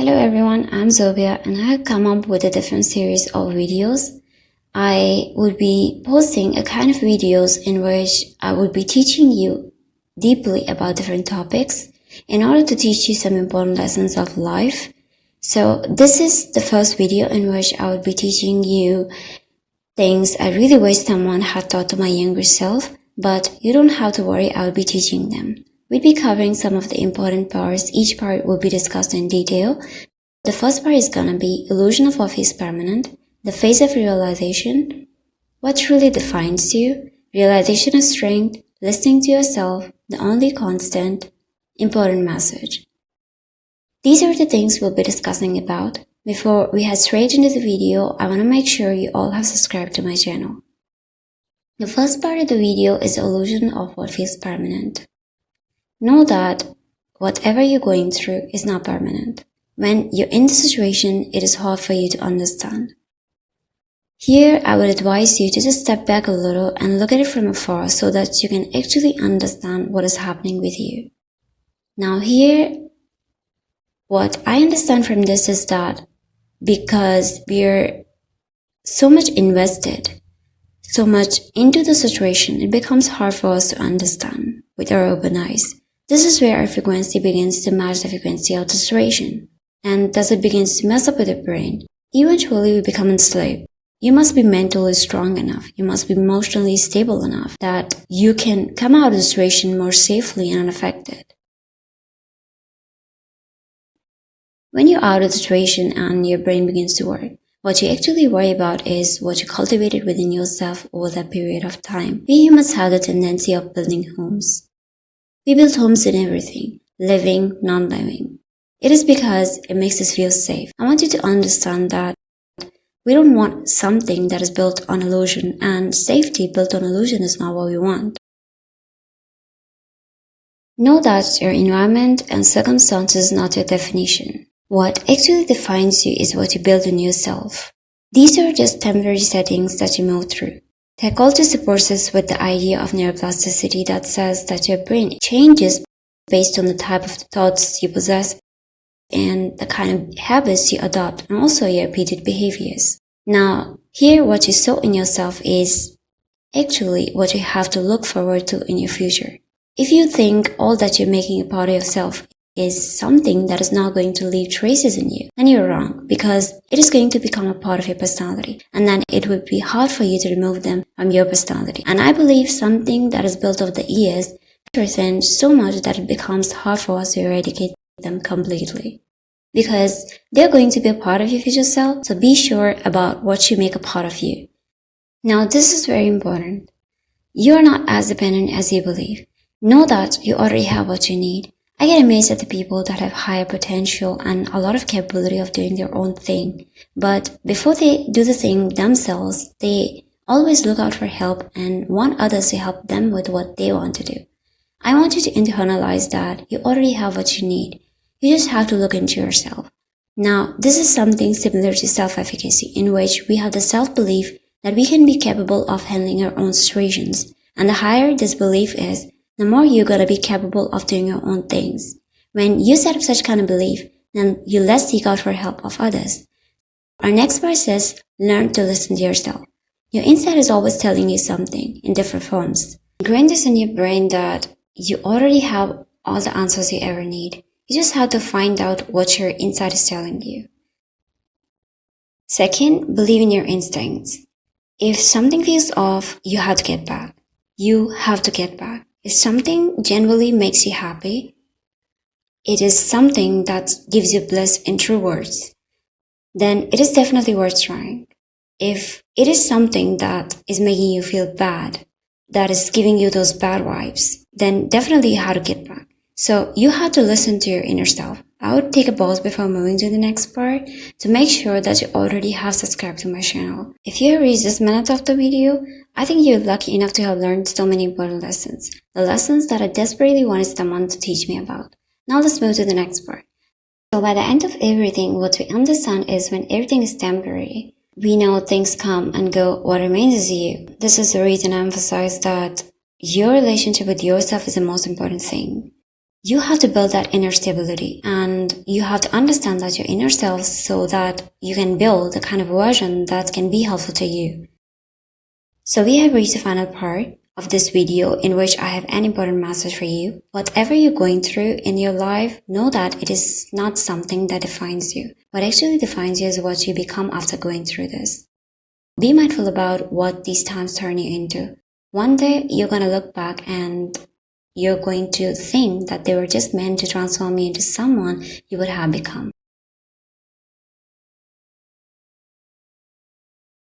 Hello everyone, I'm Zobia and I have come up with a different series of videos. I would be posting a kind of videos in which I would be teaching you deeply about different topics in order to teach you some important lessons of life. So this is the first video in which I would be teaching you things I really wish someone had taught to my younger self, but you don't have to worry, I will be teaching them. We'll be covering some of the important parts. Each part will be discussed in detail. The first part is gonna be illusion of what is permanent, the phase of realization, what truly defines you, realization of strength, listening to yourself, the only constant, important message. These are the things we'll be discussing about. Before we head straight into the video, I want to make sure you all have subscribed to my channel. The first part of the video is the illusion of what feels permanent. Know that whatever you're going through is not permanent. When you're in the situation, it is hard for you to understand. Here, I would advise you to just step back a little and look at it from afar so that you can actually understand what is happening with you. Now here, what I understand from this is that because we're so much invested, so much into the situation, it becomes hard for us to understand with our open eyes. This is where our frequency begins to match the frequency of the situation. And as it begins to mess up with the brain, eventually we become enslaved. You must be mentally strong enough, you must be emotionally stable enough that you can come out of the situation more safely and unaffected. When you're out of the situation and your brain begins to work, what you actually worry about is what you cultivated within yourself over that period of time. We humans have the tendency of building homes. We build homes in everything, living, non-living. It is because it makes us feel safe. I want you to understand that we don't want something that is built on illusion, and safety built on illusion is not what we want. Know that your environment and circumstances is not your definition. What actually defines you is what you build in yourself. These are just temporary settings that you move through. Psychology supports us with the idea of neuroplasticity that says that your brain changes based on the type of thoughts you possess and the kind of habits you adopt and also your repeated behaviors. Now, here what you sow in yourself is actually what you have to look forward to in your future. If you think all that you're making a part of yourself is something that is not going to leave traces in you, then you're wrong, because it is going to become a part of your personality, and then it would be hard for you to remove them from your personality. And I believe something that is built over the years within so much that it becomes hard for us to eradicate them completely, because they're going to be a part of your future self. So be sure about what you make a part of you. Now this is very important. You're not as dependent as you believe. Know that you already have what you need. I get amazed at the people that have higher potential and a lot of capability of doing their own thing. But before they do the thing themselves, they always look out for help and want others to help them with what they want to do. I want you to internalize that you already have what you need. You just have to look into yourself. Now, this is something similar to self-efficacy, in which we have the self-belief that we can be capable of handling our own situations. And the higher this belief is, the more you're going to be capable of doing your own things. When you set up such kind of belief, then you less seek out for help of others. Our next part says, learn to listen to yourself. Your inside is always telling you something in different forms. Ingrain this in your brain that you already have all the answers you ever need. You just have to find out what your inside is telling you. Second, believe in your instincts. If something feels off, you have to get back. You have to get back. If something genuinely makes you happy, it is something that gives you bliss in true words, then it is definitely worth trying. If it is something that is making you feel bad, that is giving you those bad vibes, then definitely you have to get back. So you have to listen to your inner self. I would take a pause before moving to the next part to make sure that you already have subscribed to my channel. If you have reached this minute of the video, I think you're lucky enough to have learned so many important lessons. The lessons that I desperately wanted someone to teach me about. Now let's move to the next part. So by the end of everything, what we understand is when everything is temporary, we know things come and go, what remains is you. This is the reason I emphasize that your relationship with yourself is the most important thing. You have to build that inner stability, and you have to understand that your inner self so that you can build the kind of version that can be helpful to you. So we have reached the final part of this video in which I have an important message for you. Whatever you're going through in your life, know that it is not something that defines you. What actually defines you is what you become after going through this. Be mindful about what these times turn you into. One day you're going to look back and you're going to think that they were just meant to transform you into someone you would have become.